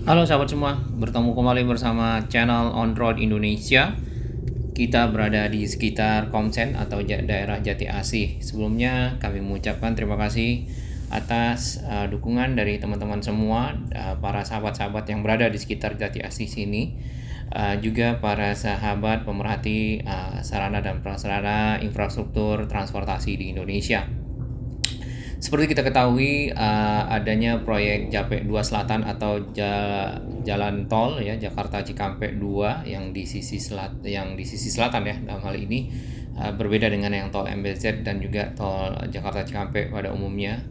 Halo sahabat semua, bertemu kembali bersama channel On Road Indonesia. Kita berada di sekitar Komsen atau daerah Jati Asih. Sebelumnya kami mengucapkan terima kasih atas dukungan dari teman-teman semua, para sahabat-sahabat yang berada di sekitar Jati Asih sini, juga para sahabat pemerhati sarana dan prasarana infrastruktur transportasi di Indonesia. Seperti kita ketahui, adanya proyek Japek 2 Selatan atau jalan tol ya Jakarta Cikampek 2 yang di sisi selatan ya dalam hal ini, berbeda dengan yang tol MBZ dan juga tol Jakarta Cikampek pada umumnya.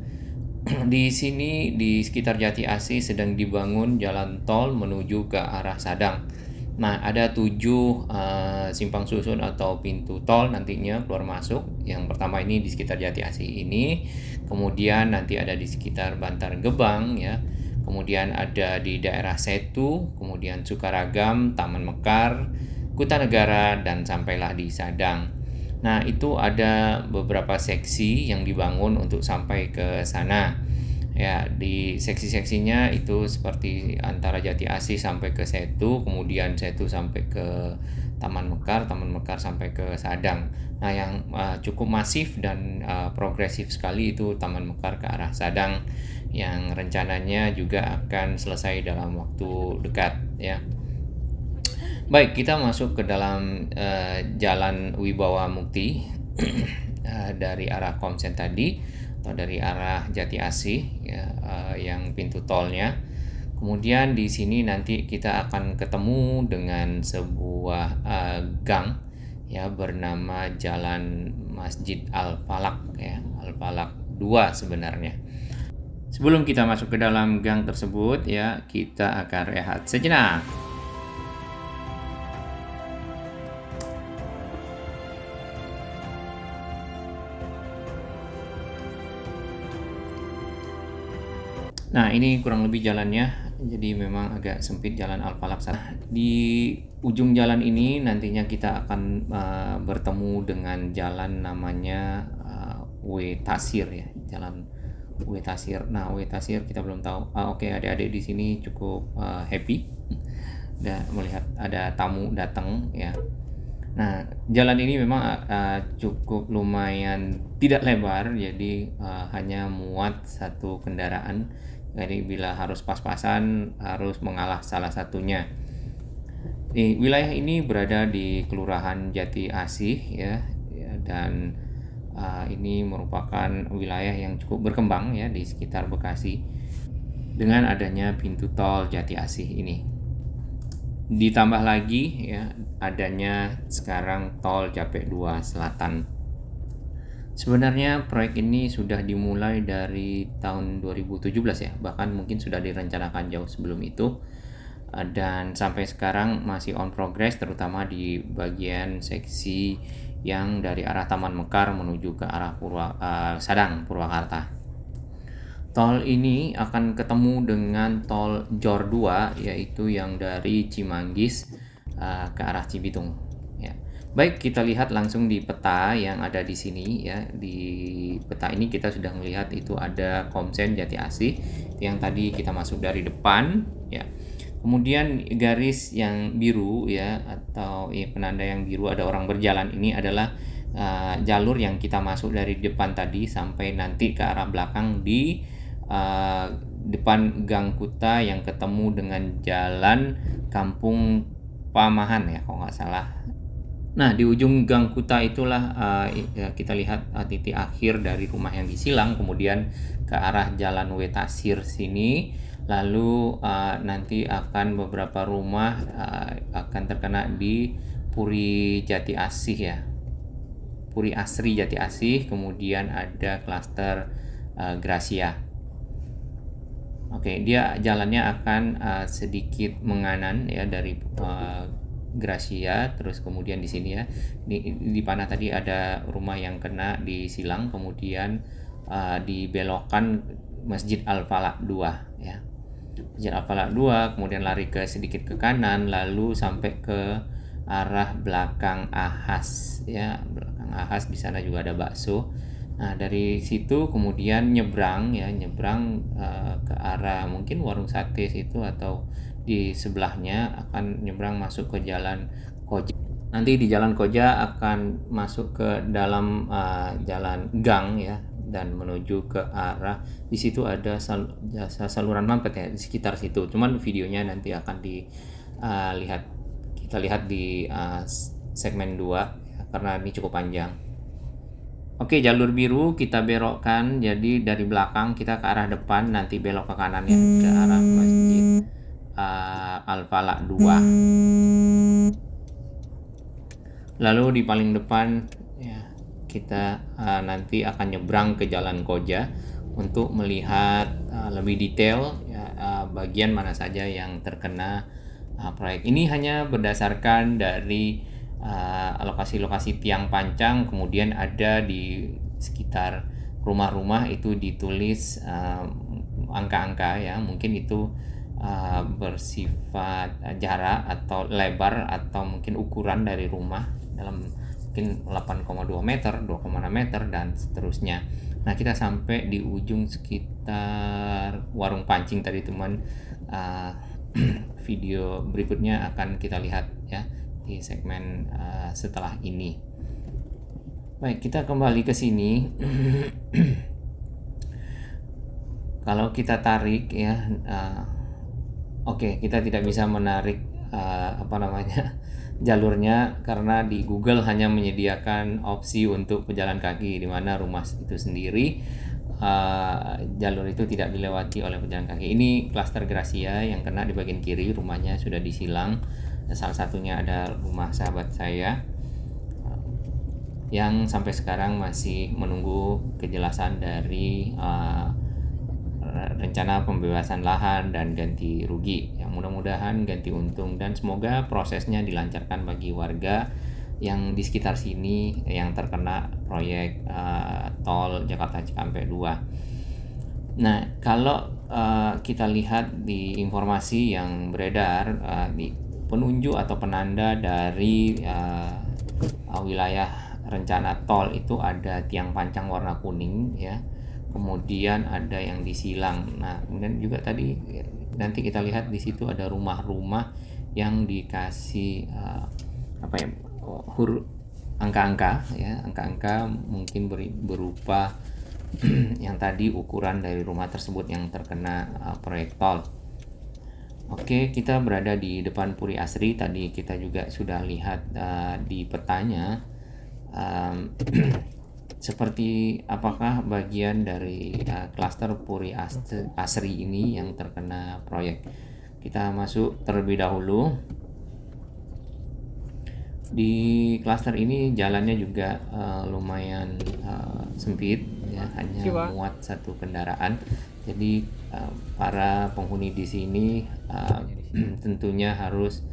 Di sini di sekitar Jati Asih sedang dibangun jalan tol menuju ke arah Sadang. Nah, ada 7 simpang susun atau pintu tol nantinya keluar masuk. Yang pertama ini di sekitar Jati Asih ini, kemudian nanti ada di sekitar Bantar Gebang ya. Kemudian ada di daerah Setu, kemudian Sukaragam, Taman Mekar, Kutanegara dan sampailah di Sadang. Nah, itu ada beberapa seksi yang dibangun untuk sampai ke sana. Ya, di seksi-seksinya itu seperti antara Jati Asih sampai ke Setu, kemudian Setu sampai ke Taman Mekar sampai ke Sadang. Nah, yang cukup masif dan progresif sekali itu Taman Mekar ke arah Sadang yang rencananya juga akan selesai dalam waktu dekat ya. Baik, kita masuk ke dalam Jalan Wibawa Mukti dari arah Komsen tadi atau dari arah Jati Asih ya, yang pintu tolnya. Kemudian di sini nanti kita akan ketemu dengan sebuah gang ya bernama Jalan Masjid Al-Falak ya, Al-Falak 2 sebenarnya. Sebelum kita masuk ke dalam gang tersebut ya, kita akan rehat sejenak. Nah, ini kurang lebih jalannya. Jadi memang agak sempit jalan Al-Falak sana. Di ujung jalan ini nantinya kita akan bertemu dengan jalan namanya W Tasir ya, jalan W Tasir. Nah, W Tasir kita belum tahu. Oke, adik-adik di sini cukup happy dan melihat ada tamu datang ya. Nah, jalan ini memang cukup lumayan tidak lebar, jadi hanya muat satu kendaraan. Jadi bila harus pas-pasan harus mengalah salah satunya. Wilayah ini berada di Kelurahan Jati Asih ya, dan ini merupakan wilayah yang cukup berkembang ya di sekitar Bekasi dengan adanya pintu tol Jati Asih ini. Ditambah lagi ya adanya sekarang tol Japek 2 Selatan. Sebenarnya proyek ini sudah dimulai dari tahun 2017 ya, bahkan mungkin sudah direncanakan jauh sebelum itu. Dan sampai sekarang masih on progress, terutama di bagian seksi yang dari arah Taman Mekar menuju ke arah Sadang, Purwakarta. Tol ini akan ketemu dengan tol Jor 2, yaitu yang dari Cimanggis ke arah Cibitung. Ya. Baik, kita lihat langsung di peta yang ada di sini ya. Di peta ini kita sudah melihat itu ada Komsen Jati Asih yang tadi kita masuk dari depan ya. Kemudian garis yang biru ya atau penanda yang biru ada orang berjalan ini adalah jalur yang kita masuk dari depan tadi sampai nanti ke arah belakang di depan Gang Kuta yang ketemu dengan jalan Kampung Pamahan ya kalau nggak salah. Nah, di ujung Gang Kuta itulah kita lihat titik akhir dari rumah yang disilang, kemudian ke arah Jalan Wetasir sini, lalu nanti akan beberapa rumah akan terkena di Puri Jati Asih ya, Puri Asri Jati Asih, kemudian ada klaster Gracia. Oke, dia jalannya akan sedikit menganan ya dari Gracia, terus kemudian di sini ya di panah tadi ada rumah yang kena disilang, kemudian dibelokkan Masjid Al-Falak 2 ya. Masjid Al-Falak 2 kemudian lari ke sedikit ke kanan lalu sampai ke arah belakang Ahas ya, belakang Ahas di sana juga ada bakso. Nah, dari situ kemudian nyebrang ya, nyebrang ke arah mungkin warung sate situ atau di sebelahnya akan nyebrang masuk ke jalan Koja. Nanti di jalan Koja akan masuk ke dalam jalan gang ya dan menuju ke arah di situ ada jasa saluran mampet ya di sekitar situ. Cuman videonya nanti akan dilihat kita lihat di segmen 2 ya, karena ini cukup panjang. Oke, jalur biru kita belokkan, jadi dari belakang kita ke arah depan, nanti belok ke kanan ya, ke arah Masjid Al-Falak 2. Lalu di paling depan ya, kita nanti akan nyebrang ke Jalan Koja untuk melihat lebih detail ya, bagian mana saja yang terkena proyek. Ini hanya berdasarkan dari lokasi-lokasi tiang pancang, kemudian ada di sekitar rumah-rumah itu ditulis angka-angka ya, mungkin itu bersifat jarak atau lebar atau mungkin ukuran dari rumah dalam mungkin 8,2 meter, 2,6 meter dan seterusnya. Nah, kita sampai di ujung sekitar warung pancing tadi teman. Video berikutnya akan kita lihat ya di segmen setelah ini. Baik, kita kembali ke sini. Kalau kita tarik ya, oke, kita tidak bisa menarik jalurnya karena di Google hanya menyediakan opsi untuk pejalan kaki, di mana rumah itu sendiri jalur itu tidak dilewati oleh pejalan kaki. Ini klaster Gracia yang kena di bagian kiri, rumahnya sudah disilang. Salah satunya ada rumah sahabat saya yang sampai sekarang masih menunggu kejelasan dari rencana pembebasan lahan dan ganti rugi. Yang mudah-mudahan ganti untung dan semoga prosesnya dilancarkan bagi warga yang di sekitar sini yang terkena proyek tol Jakarta Cikampek 2. Nah, kalau kita lihat di informasi yang beredar di penunjuk atau penanda dari wilayah rencana tol itu ada tiang pancang warna kuning ya. Kemudian ada yang disilang. Nah, kemudian juga tadi nanti kita lihat di situ ada rumah-rumah yang dikasih angka-angka ya, angka-angka mungkin berupa yang tadi ukuran dari rumah tersebut yang terkena proyek tol. Oke, kita berada di depan Puri Asri. Tadi kita juga sudah lihat di petanya seperti apakah bagian dari klaster Puri Asri ini yang terkena proyek. Kita masuk terlebih dahulu. Di klaster ini jalannya juga lumayan sempit ya, hanya muat satu kendaraan. Jadi para penghuni di sini tentunya harus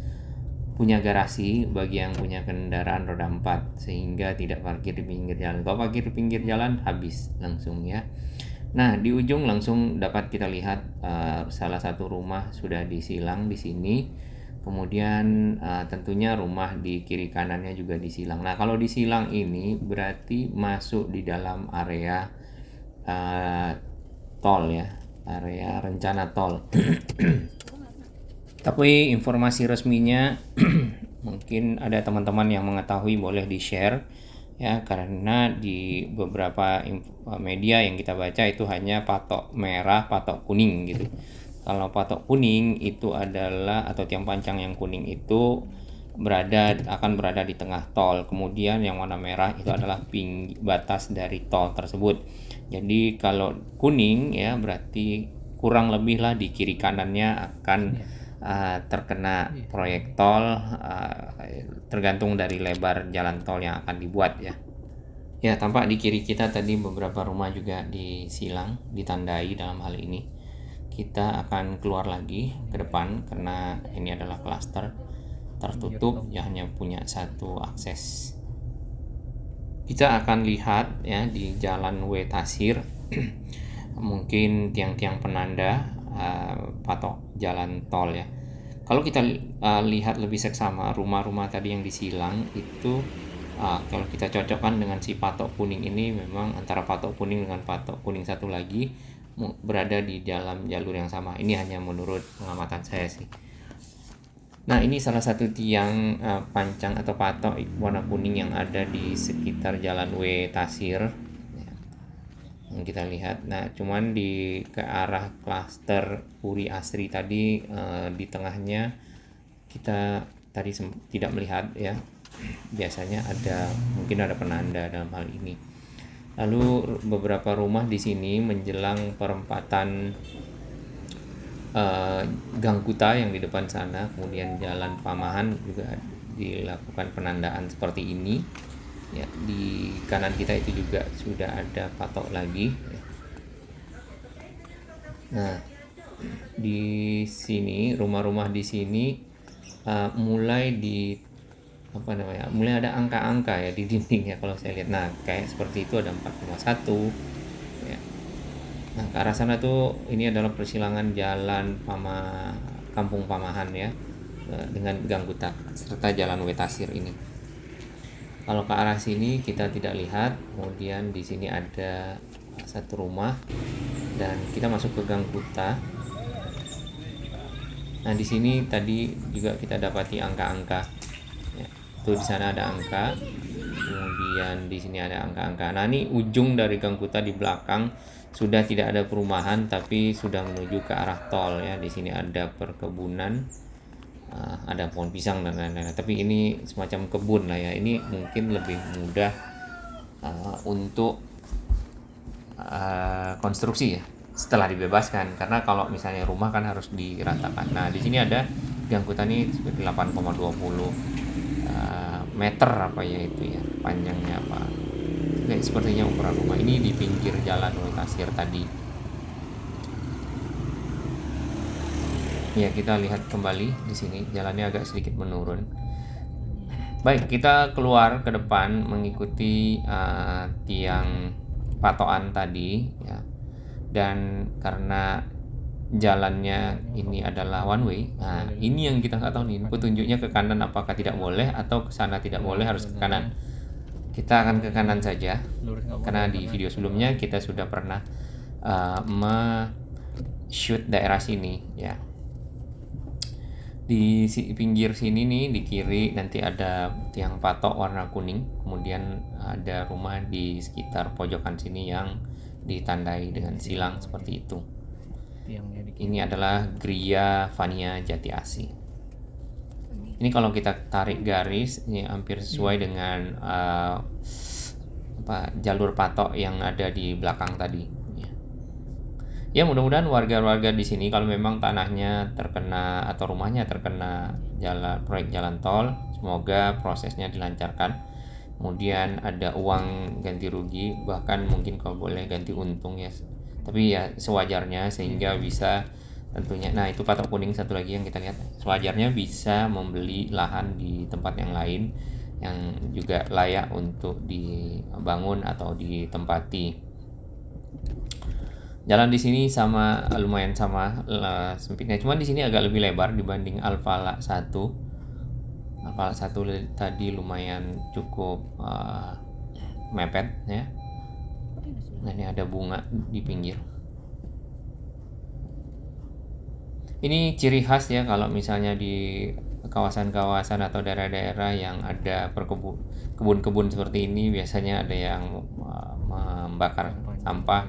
punya garasi bagi yang punya kendaraan roda 4 sehingga tidak parkir di pinggir jalan. Kalau parkir di pinggir jalan habis langsung ya. Nah, di ujung langsung dapat kita lihat salah satu rumah sudah disilang di sini. Kemudian tentunya rumah di kiri kanannya juga disilang. Nah, kalau disilang ini berarti masuk di dalam area tol ya, area rencana tol. Tapi informasi resminya mungkin ada teman-teman yang mengetahui boleh di-share ya, karena di beberapa media yang kita baca itu hanya patok merah, patok kuning gitu. Kalau patok kuning itu adalah atau tiang pancang yang kuning itu akan berada di tengah tol. Kemudian yang warna merah itu adalah batas dari tol tersebut. Jadi kalau kuning ya berarti kurang lebih lah di kiri kanannya akan terkena proyek tol, tergantung dari lebar jalan tol yang akan dibuat ya. Ya, tampak di kiri kita tadi beberapa rumah juga disilang, ditandai dalam hal ini. Kita akan keluar lagi ke depan karena ini adalah klaster tertutup ya, hanya punya satu akses. Kita akan lihat ya di Jalan W Tasir mungkin tiang-tiang penanda patok jalan tol ya. Kalau kita lihat lebih seksama rumah-rumah tadi yang disilang itu Kalau kita cocokkan dengan si patok kuning ini, memang antara patok kuning dengan patok kuning satu lagi berada di dalam jalur yang sama. Ini hanya menurut pengamatan saya sih. Nah, ini salah satu tiang pancang atau patok warna kuning yang ada di sekitar Jalan W Tasir yang kita lihat. Nah, cuman di ke arah klaster Puri Asri tadi, di tengahnya kita tadi tidak melihat ya. Biasanya mungkin ada penanda dalam hal ini. Lalu beberapa rumah di sini menjelang perempatan Gang Kuta yang di depan sana, kemudian Jalan Pamahan juga dilakukan penandaan seperti ini. Ya, di kanan kita itu juga sudah ada patok lagi. Nah, di sini rumah-rumah di sini mulai mulai ada angka-angka ya di dinding ya kalau saya lihat. Nah, kayak seperti itu ada 4,1 ya. Nah, ke arah sana tuh ini adalah persilangan jalan Kampung Pamahan ya, dengan Gang Kuta serta Jalan Wetasir ini. Kalau ke arah sini kita tidak lihat. Kemudian di sini ada satu rumah dan kita masuk ke Gang Kuta. Nah, di sini tadi juga kita dapati angka-angka. Ya, tuh di sana ada angka. Kemudian di sini ada angka-angka. Nah, ini ujung dari Gang Kuta di belakang sudah tidak ada perumahan tapi sudah menuju ke arah tol ya. Di sini ada perkebunan, ada pohon pisang dan lain-lain. Tapi ini semacam kebun lah ya. Ini mungkin lebih mudah untuk konstruksi ya setelah dibebaskan, karena kalau misalnya rumah kan harus diratakan. Nah, di sini ada Gang Kuta ini 8,20 meter apa ya itu ya, panjangnya apa. Kayak sepertinya ukuran rumah ini di pinggir Jalan Tasir tadi. Ya, kita lihat kembali di sini jalannya agak sedikit menurun. Baik, kita keluar ke depan mengikuti tiang patokan tadi ya. Dan karena jalannya ini adalah one way, nah ini yang kita nggak tahu nih, petunjuknya ke kanan apakah tidak boleh atau ke sana tidak boleh, harus ke kanan. Kita akan ke kanan saja karena di video sebelumnya kita sudah pernah shoot daerah sini ya. Di pinggir sini nih di kiri nanti ada tiang patok warna kuning, kemudian ada rumah di sekitar pojokan sini yang ditandai dengan silang seperti itu. Ini adalah Gria Vania Jati Asih. Ini kalau kita tarik garis ini hampir sesuai dengan jalur patok yang ada di belakang tadi. Ya, mudah-mudahan warga-warga di sini kalau memang tanahnya terkena atau rumahnya terkena proyek jalan tol, semoga prosesnya dilancarkan. Kemudian ada uang ganti rugi, bahkan mungkin kalau boleh ganti untung ya. Tapi ya sewajarnya sehingga bisa tentunya. Nah, itu patok kuning satu lagi yang kita lihat. Sewajarnya bisa membeli lahan di tempat yang lain yang juga layak untuk dibangun atau ditempati. Jalan di sini lumayan sama sempitnya, cuman di sini agak lebih lebar dibanding Alfala 1. Alfala 1 tadi lumayan cukup mepet ya. Nah, ini ada bunga di pinggir. Ini ciri khas ya kalau misalnya di kawasan-kawasan atau daerah-daerah yang ada kebun-kebun seperti ini, biasanya ada yang membakar sampah.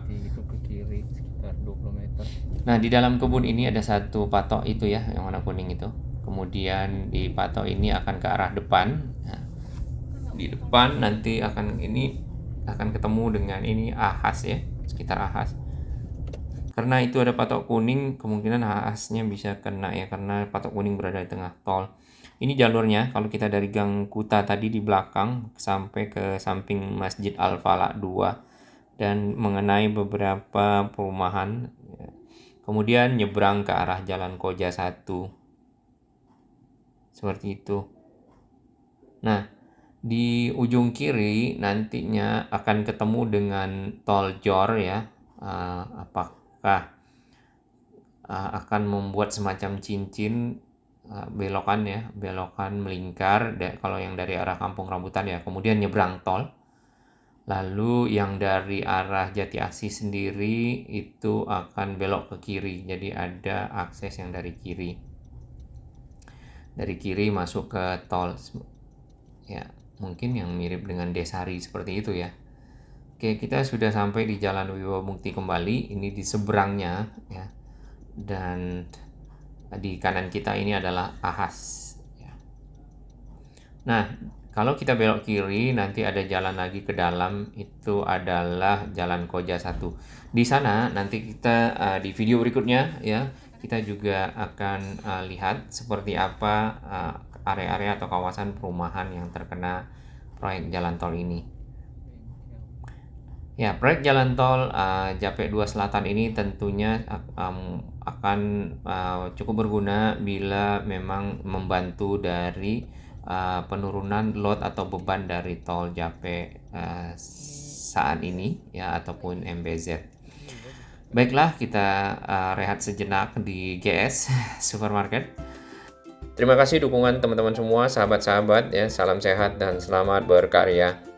Nah, di dalam kebun ini ada satu patok itu ya, yang warna kuning itu. Kemudian di patok ini akan ke arah depan. Nah, di depan nanti akan ketemu dengan ini ahas ya, sekitar ahas. Karena itu ada patok kuning, kemungkinan ahasnya bisa kena ya, karena patok kuning berada di tengah tol. Ini jalurnya kalau kita dari Gang Kuta tadi di belakang sampai ke samping Masjid Al-Falak 2 dan mengenai beberapa perumahan. Kemudian nyebrang ke arah Jalan Koja 1. Seperti itu. Nah, di ujung kiri nantinya akan ketemu dengan tol Jor ya. Apakah akan membuat semacam cincin belokan ya, belokan melingkar kalau yang dari arah Kampung Rambutan ya, kemudian nyebrang tol. Lalu yang dari arah Jati Asih sendiri itu akan belok ke kiri. Jadi ada akses yang dari kiri. Dari kiri masuk ke tol. Ya, mungkin yang mirip dengan Desari seperti itu ya. Oke, kita sudah sampai di Jalan Wibawa Mukti kembali. Ini di seberangnya ya. Dan di kanan kita ini adalah Ahas ya. Nah, kalau kita belok kiri nanti ada jalan lagi ke dalam, itu adalah Jalan Koja 1. Di sana nanti kita di video berikutnya ya, kita juga akan lihat seperti apa area-area atau kawasan perumahan yang terkena proyek jalan tol ini. Ya, proyek jalan tol Japek 2 Selatan ini tentunya akan cukup berguna bila memang membantu dari penurunan load atau beban dari tol Japek saat ini ya, ataupun MBZ. Baiklah, kita rehat sejenak di GS Supermarket. Terima kasih dukungan teman-teman semua, sahabat-sahabat ya. Salam sehat dan selamat berkarya.